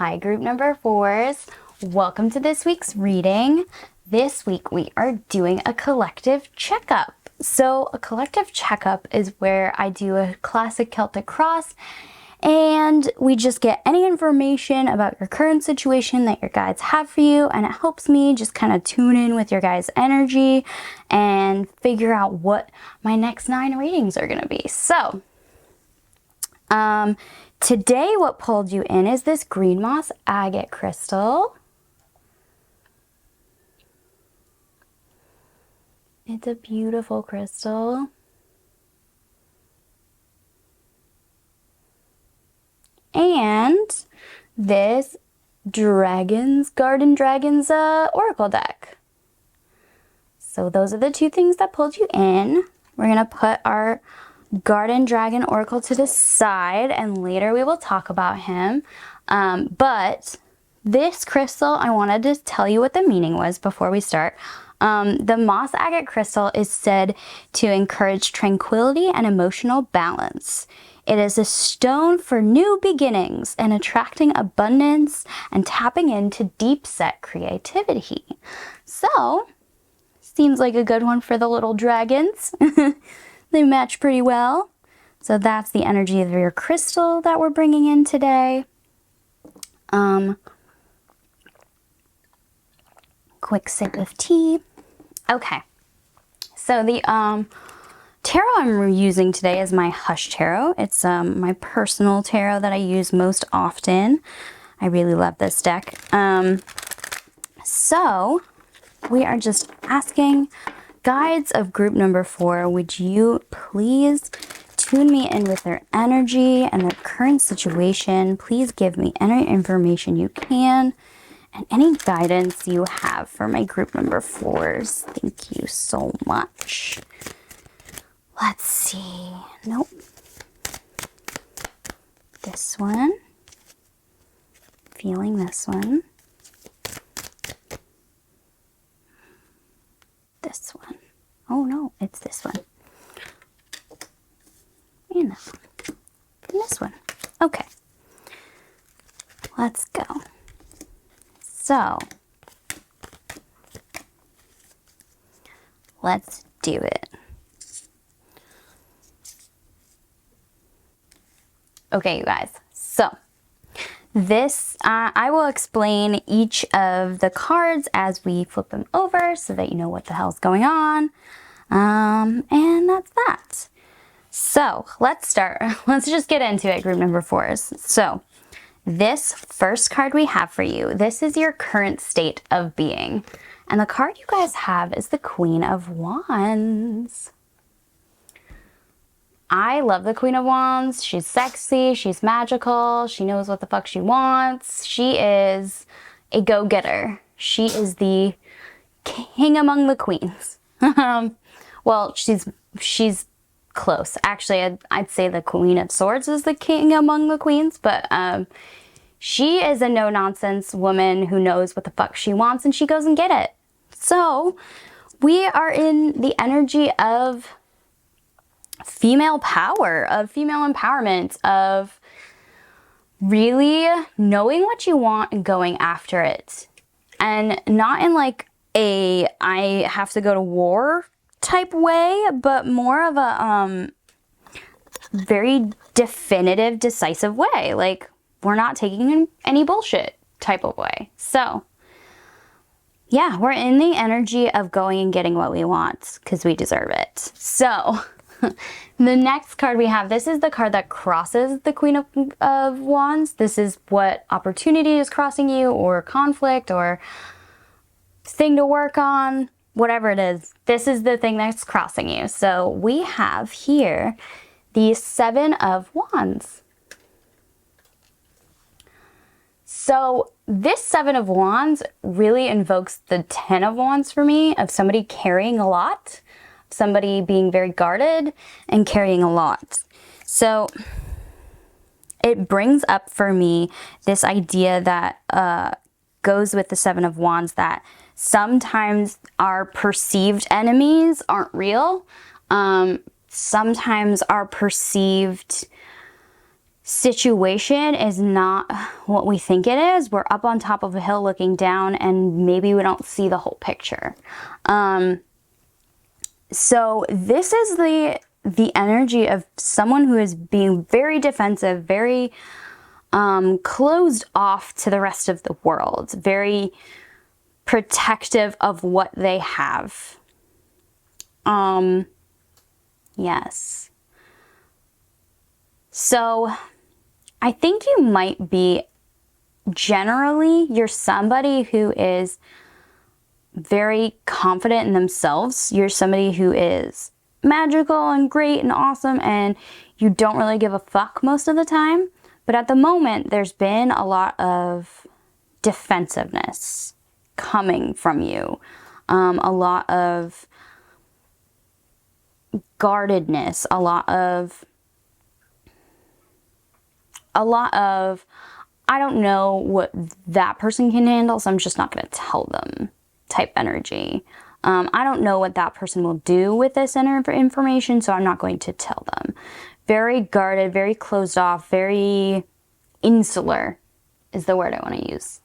Hi, group number 4s. Welcome to this week's reading. This week we are doing a collective checkup. So a collective checkup is where I do a classic Celtic cross and we just get any information about your current situation that your guides have for you, and it helps me just kind of tune in with your guys' energy and figure out what my next 9 readings are going to be. So today what pulled you in is this green moss agate crystal. It's a beautiful crystal. And this Garden Dragons Oracle deck. So those are the 2 things that pulled you in. We're going to put our Garden Dragon Oracle to the side, and later we will talk about him. But this crystal, I wanted to tell you what the meaning was before we start. The moss agate crystal is said to encourage tranquility and emotional balance. It is a stone for new beginnings and attracting abundance and tapping into deep-set creativity. So, seems like a good one for the little dragons. They match pretty well. So that's the energy of your crystal that we're bringing in today. Quick sip of tea. Okay. So the tarot I'm using today is my Hush Tarot. It's my personal tarot that I use most often. I really love this deck. So we are just asking guides of group number 4, would you please tune me in with their energy and their current situation? Please give me any information you can and any guidance you have for my group number 4s. Thank you so much. Let's see. Nope. This one. Feeling this one. This one. Oh no, it's this one. And that one. And this one. Okay. Let's go. So, let's do it. Okay, you guys. So, this, I will explain each of the cards as we flip them over so that you know what the hell's going on. And that's that. So let's start. Let's just get into it, group number 4s. So this first card we have for you, this is your current state of being. And the card you guys have is the Queen of Wands. I love the Queen of Wands. She's sexy, she's magical, she knows what the fuck she wants. She is a go-getter. She is the king among the queens. Well, she's close. Actually, I'd say the Queen of Swords is the king among the queens, but she is a no-nonsense woman who knows what the fuck she wants and she goes and get it. So, we are in the energy of female power, of female empowerment, of really knowing what you want and going after it. And not in like a I have to go to war type way, but more of a very definitive, decisive way. Like, we're not taking any bullshit type of way. So yeah, we're in the energy of going and getting what we want because we deserve it. So the next card we have, this is the card that crosses the Queen of Wands. This is what opportunity is crossing you, or conflict, or thing to work on, whatever it is. This is the thing that's crossing you. So we have here the 7 of Wands. So this 7 of Wands really invokes the 10 of Wands for me, of somebody carrying a lot, somebody being very guarded and carrying a lot. So it brings up for me this idea that goes with the 7 of Wands, that sometimes our perceived enemies aren't real. Sometimes our perceived situation is not what we think it is. We're up on top of a hill looking down, and maybe we don't see the whole picture. So this is the energy of someone who is being very defensive, very closed off to the rest of the world, very protective of what they have. Yes. So I think you might be, generally, you're somebody who is very confident in themselves. You're somebody who is magical and great and awesome, and you don't really give a fuck most of the time. But at the moment, there's been a lot of defensiveness coming from you. A lot of guardedness, a lot of, I don't know what that person can handle, so I'm just not going to tell them type energy. I don't know what that person will do with this information, so I'm not going to tell them. Very guarded, very closed off, very insular is the word I want to use.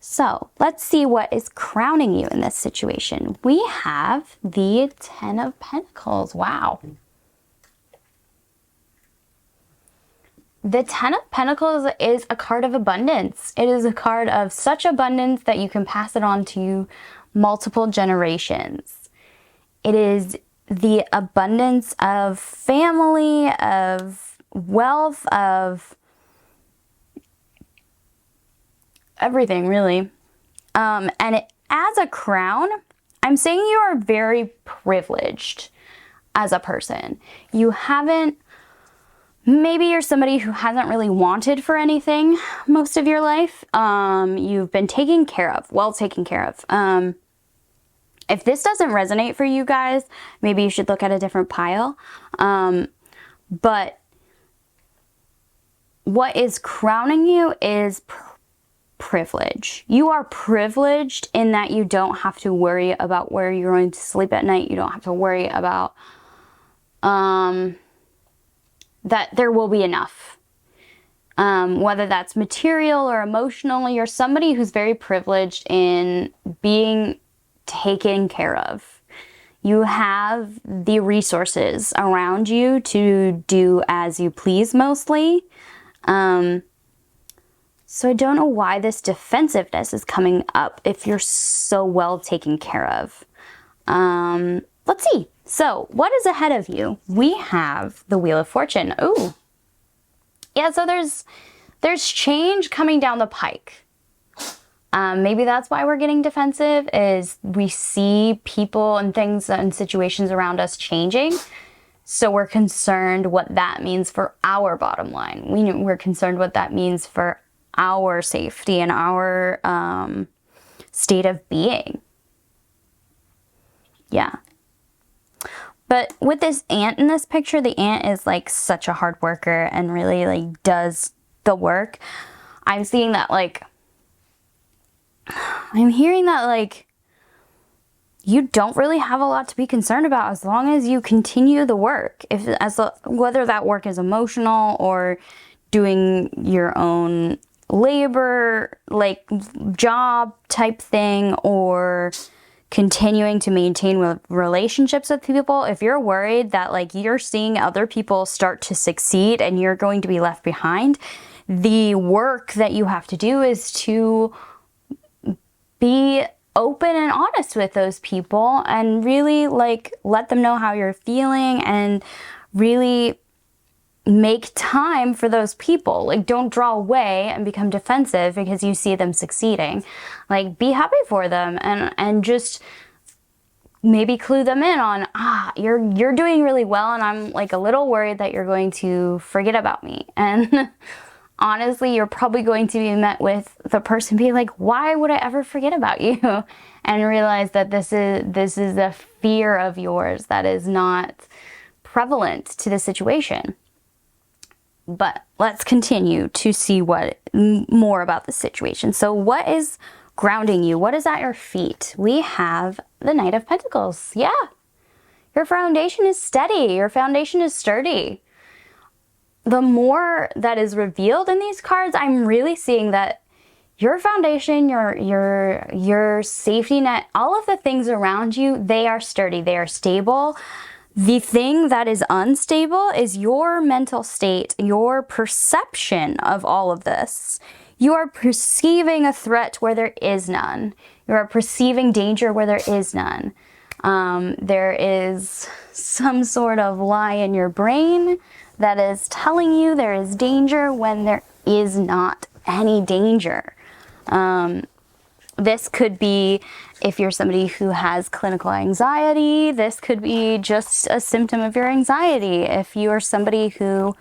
So let's see what is crowning you in this situation. We have the Ten of Pentacles. Wow. The Ten of Pentacles is a card of abundance. It is a card of such abundance that you can pass it on to multiple generations. It is the abundance of family, of wealth, of everything, really. And as a crown, I'm saying you are very privileged as a person. You haven't, maybe you're somebody who hasn't really wanted for anything most of your life. You've been taken care of, well taken care of. If this doesn't resonate for you guys, maybe you should look at a different pile. But what is crowning you is privilege. You are privileged in that you don't have to worry about where you're going to sleep at night. You don't have to worry about that there will be enough. Whether that's material or emotional, you're somebody who's very privileged in being taken care of. You have the resources around you to do as you please mostly. So I don't know why this defensiveness is coming up if you're so well taken care of. Let's see. So what is ahead of you? We have the Wheel of Fortune. Ooh. Yeah, so there's change coming down the pike. Maybe that's why we're getting defensive, is we see people and things and situations around us changing. So we're concerned what that means for our bottom line. We're concerned what that means for our safety and our state of being. Yeah. But with this ant in this picture, the ant is like such a hard worker and really like does the work. I'm seeing that like, I'm hearing that like, you don't really have a lot to be concerned about as long as you continue the work. Whether that work is emotional or doing your own labor, like job type thing, or continuing to maintain relationships with people. If you're worried that like you're seeing other people start to succeed and you're going to be left behind, the work that you have to do is to be open and honest with those people and really like let them know how you're feeling and really make time for those people. Like, don't draw away and become defensive because you see them succeeding. Like, be happy for them and just maybe clue them in on, you're doing really well, and I'm like a little worried that you're going to forget about me. And honestly, you're probably going to be met with the person being like, why would I ever forget about you? And realize that this is a fear of yours that is not prevalent to the situation. But let's continue to see more about the situation. So what is grounding you? What is at your feet? We have the Knight of Pentacles. Yeah. Your foundation is steady. Your foundation is sturdy. the more that is revealed in these cards, I'm really seeing that your foundation, your safety net, all of the things around you, they are sturdy, they are stable. The thing that is unstable is your mental state, your perception of all of this. You are perceiving a threat where there is none. You are perceiving danger where there is none. There is some sort of lie in your brain that is telling you there is danger when there is not any danger. This could be, if you're somebody who has clinical anxiety, this could be just a symptom of your anxiety. If you are somebody who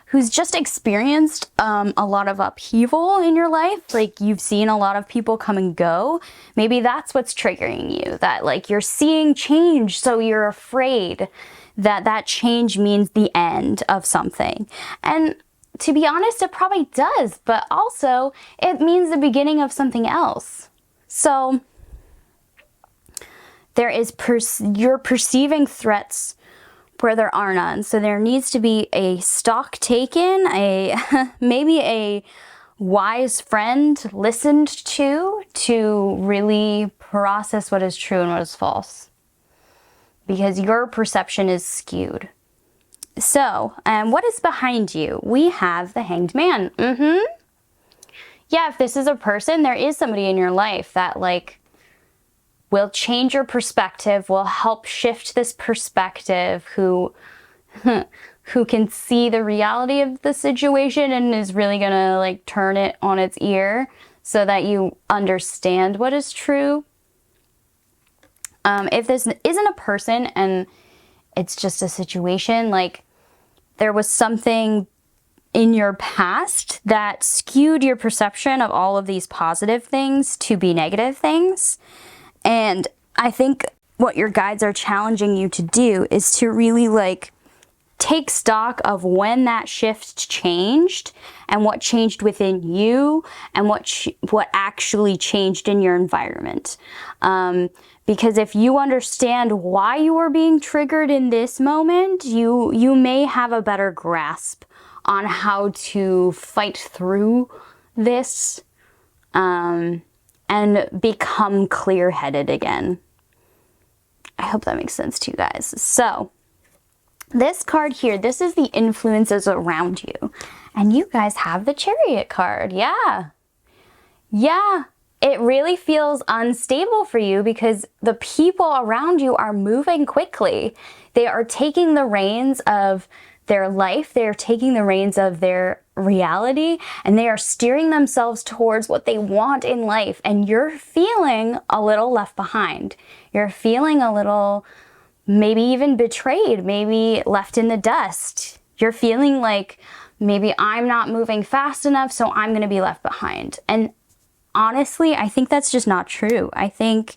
who's just experienced a lot of upheaval in your life, like you've seen a lot of people come and go, maybe that's what's triggering you, that like you're seeing change, so you're afraid that that change means the end of something. And to be honest, it probably does, but also it means the beginning of something else. So there is you're perceiving threats where there are none. So there needs to be a stock taken, maybe a wise friend listened to really process what is true and what is false, because your perception is skewed. So, what is behind you? We have the Hanged Man. Yeah, if this is a person, there is somebody in your life that like will change your perspective, will help shift this perspective, who can see the reality of the situation and is really gonna like turn it on its ear so that you understand what is true. If this isn't a person and it's just a situation, like there was something in your past that skewed your perception of all of these positive things to be negative things. And I think what your guides are challenging you to do is to really like take stock of when that shift changed and what changed within you and what actually changed in your environment. Because if you understand why you are being triggered in this moment, you may have a better grasp on how to fight through this and become clear-headed again. I hope that makes sense to you guys. So this card here, this is the influences around you. And you guys have the Chariot card. Yeah. It really feels unstable for you because the people around you are moving quickly. They are taking the reins of their life. They are taking the reins of their reality, and they are steering themselves towards what they want in life. And you're feeling a little left behind. You're feeling a little maybe even betrayed, maybe left in the dust. You're feeling like maybe I'm not moving fast enough, so I'm going to be left behind. And honestly, I think that's just not true. I think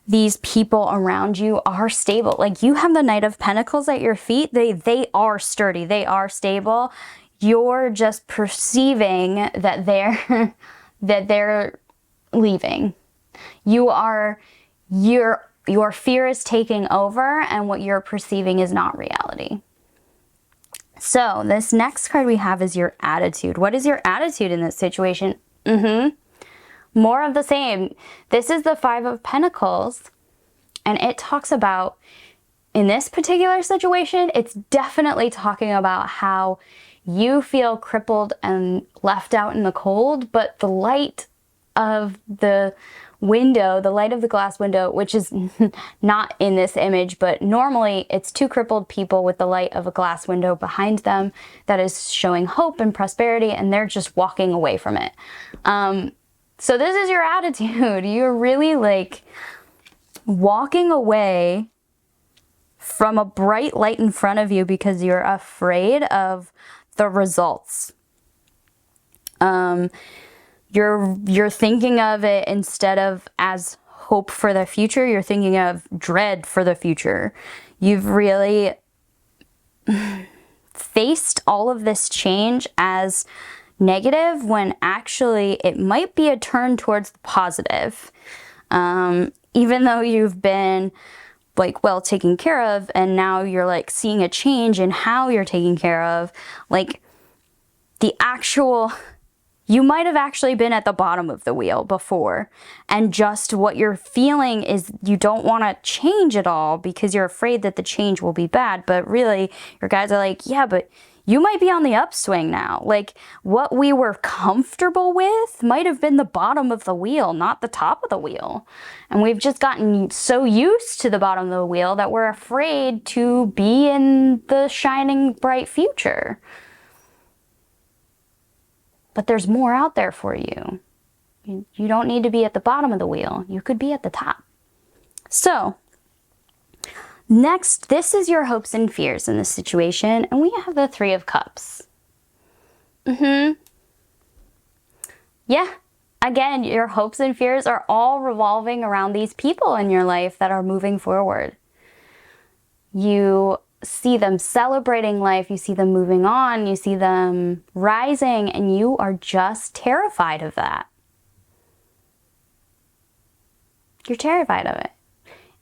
these people around you are stable. Like you have the Knight of Pentacles at your feet. They are sturdy. They are stable. You're just perceiving that they're leaving. Your fear is taking over, and what you're perceiving is not reality. So this next card we have is your attitude. What is your attitude in this situation? More of the same. This is the Five of Pentacles, and it talks about, in this particular situation, it's definitely talking about how you feel crippled and left out in the cold, but the light of the window, the light of the glass window, which is not in this image, but normally it's two crippled people with the light of a glass window behind them that is showing hope and prosperity, and they're just walking away from it. So this is your attitude. You're really like walking away from a bright light in front of you because you're afraid of the results. You're thinking of it instead of as hope for the future, you're thinking of dread for the future. You've really faced all of this change as negative when actually it might be a turn towards the positive. Even though you've been like well taken care of, and now you're like seeing a change in how you're taken care of. Like the actual, you might have actually been at the bottom of the wheel before, and just what you're feeling is you don't want to change it all because you're afraid that the change will be bad. But really, your guides are like, yeah, but you might be on the upswing now. Like what we were comfortable with might have been the bottom of the wheel, not the top of the wheel. And we've just gotten so used to the bottom of the wheel that we're afraid to be in the shining bright future. But there's more out there for you. You don't need to be at the bottom of the wheel. You could be at the top. So, next, this is your hopes and fears in this situation. And we have the Three of Cups. Yeah. Again, your hopes and fears are all revolving around these people in your life that are moving forward. You see them celebrating life, you see them moving on, you see them rising, and you are just terrified of that. You're terrified of it.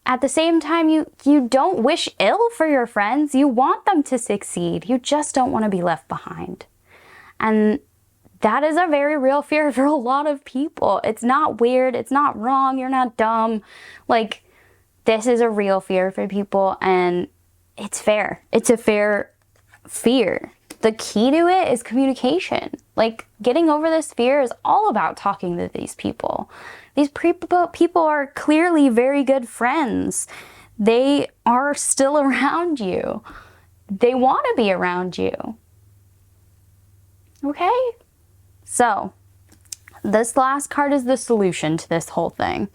At the same time, you don't wish ill for your friends. You want them to succeed. You just don't want to be left behind. And that is a very real fear for a lot of people. It's not weird. It's not wrong. You're not dumb. Like, this is a real fear for people, and it's fair. It's a fair fear. The key to it is communication. Like, getting over this fear is all about talking to these people. These people are clearly very good friends. They are still around you. They want to be around you. Okay? So, this last card is the solution to this whole thing.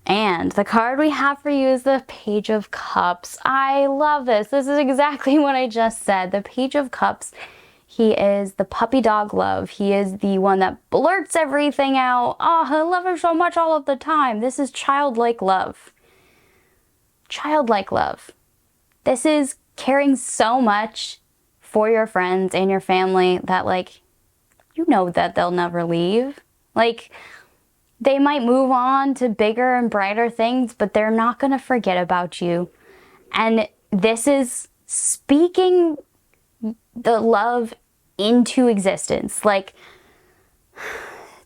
And the card we have for you is the Page of Cups. I love this. This is exactly what I just said. The Page of Cups, he is the puppy dog love. He is the one that blurts everything out. Oh, I love her so much all of the time. This is childlike love. Childlike love. This is caring so much for your friends and your family that, like, you know that they'll never leave. Like, they might move on to bigger and brighter things, but they're not going to forget about you. And this is speaking the love into existence. Like,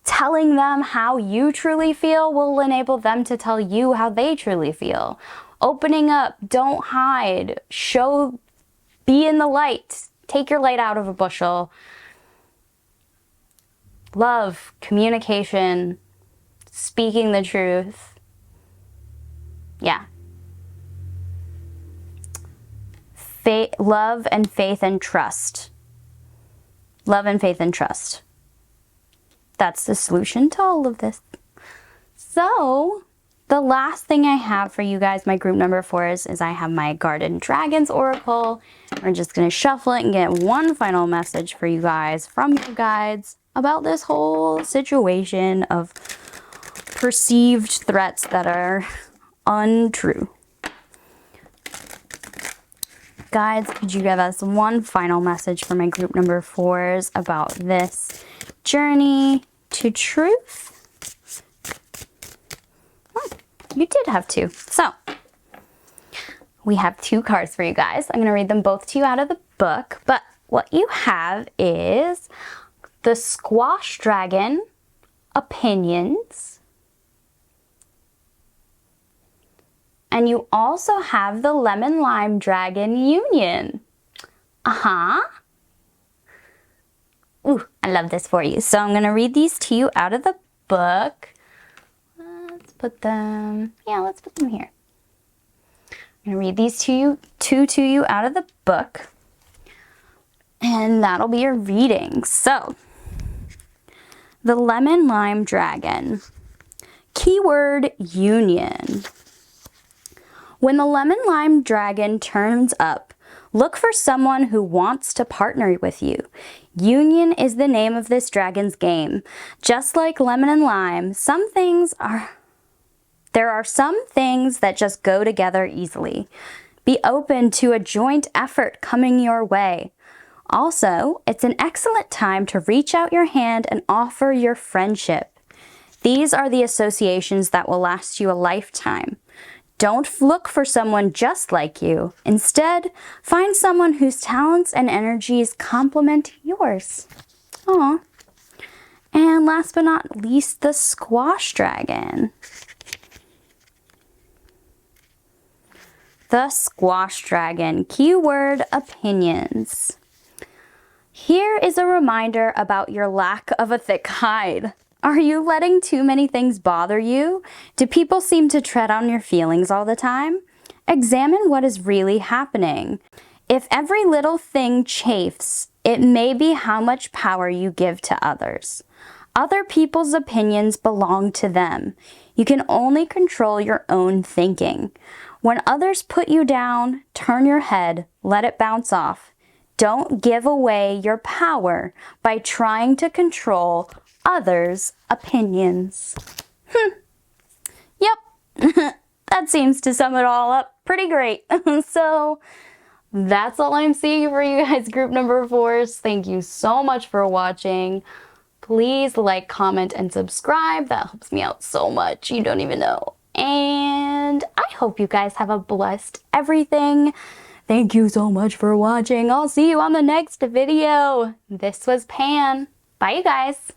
telling them how you truly feel will enable them to tell you how they truly feel. Opening up, don't hide, show, be in the light. Take your light out of a bushel. Love, communication, speaking the truth. Yeah. Love and faith and trust. Love and faith and trust. That's the solution to all of this. So, the last thing I have for you guys, my group number 4s, is I have my Garden Dragons Oracle. We're just going to shuffle it and get one final message for you guys from your guides about this whole situation of perceived threats that are untrue. Guides, could you give us one final message for my group number 4s about this journey to truth? You did have 2. So, we have 2 cards for you guys. I'm going to read them both to you out of the book. But what you have is the Squash Dragon Opinions. And you also have the Lemon Lime Dragon Union. Ooh, I love this for you. So I'm going to read these to you out of the book. Let's put them here. I'm going to read these two to you out of the book. And that'll be your reading. So, the Lemon Lime Dragon. Keyword union. When the Lemon Lime Dragon turns up, look for someone who wants to partner with you. Union is the name of this dragon's game. Just like lemon and lime, there are some things that just go together easily. Be open to a joint effort coming your way. Also, it's an excellent time to reach out your hand and offer your friendship. These are the associations that will last you a lifetime. Don't look for someone just like you. Instead, find someone whose talents and energies complement yours. Aw. And last but not least, the squash dragon. The squash dragon, keyword opinions. Here is a reminder about your lack of a thick hide. Are you letting too many things bother you? Do people seem to tread on your feelings all the time? Examine what is really happening. If every little thing chafes, it may be how much power you give to others. Other people's opinions belong to them. You can only control your own thinking. When others put you down, turn your head, let it bounce off. Don't give away your power by trying to control others' opinions. Yep, that seems to sum it all up pretty great. So that's all I'm seeing for you guys, group number 4s. Thank you so much for watching. Please like, comment, and subscribe. That helps me out so much. You don't even know. And I hope you guys have a blessed everything. Thank you so much for watching. I'll see you on the next video. This was Pan. Bye, you guys.